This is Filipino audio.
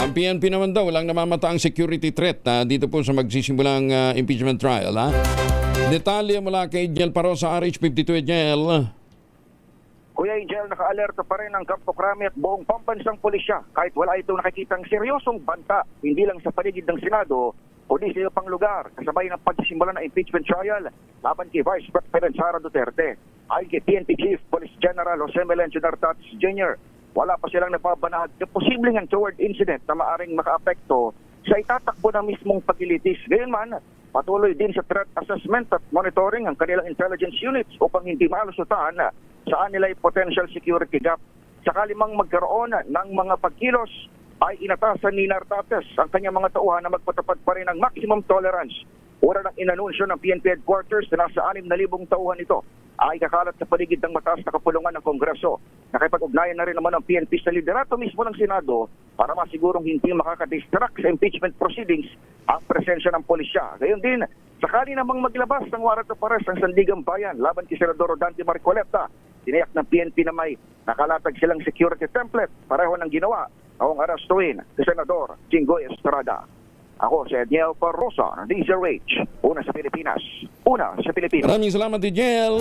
Ang PNP naman daw, walang namamataang security threat dito po sa magsisimulang impeachment trial. Detalye mula kay Jel Paro sa RH52. Jel. Kuya Angel, naka-alerto pa rin ang Campo Crame at buong pambansang pulisya kahit wala itong nakikitang seryosong banta, hindi lang sa paligid ng Senado, kundi sa iba pang lugar, kasabay ng pagsisimula ng impeachment trial laban kay Vice President Sara Duterte. Ayon kay PNP Chief Police General Jose Melencio Nartatis Jr., wala pa silang napabanahag na posibleng untoward incident na maaring makaapekto sa itatakbo na mismong pagilitis. Gayunman, patuloy din sa threat assessment at monitoring ang kanilang intelligence units upang hindi malusutan saan nila yung potential security gap. Sakali mang magkaroon ng mga pagkilos, ay inatasan ni Nartates ang kanyang mga tauhan na magpatupad pa rin ng maximum tolerance. Ura ng inanunsyo ng PNP headquarters na nasa 6,000 tauhan ito ay kakalat sa paligid ng mataas na kapulungan ng Kongreso. Nakipag-ugnayan na rin naman ng PNP sa liderato mismo ng Senado para masigurong hindi makakadistract sa impeachment proceedings ang presensya ng pulisya. Gayon din, sakali namang maglabas ng warrant of arrest ang Sandigang Bayan laban kay Senador Rodante Marcoleta, tinayak ng PNP na may nakalatag silang security template pareho ng ginawa noong arastuin si Senador Jinggoy Estrada. Ako si Edniel Parrosa ng DZRH, una sa Pilipinas, una sa Pilipinas. Maraming salamat, Jel.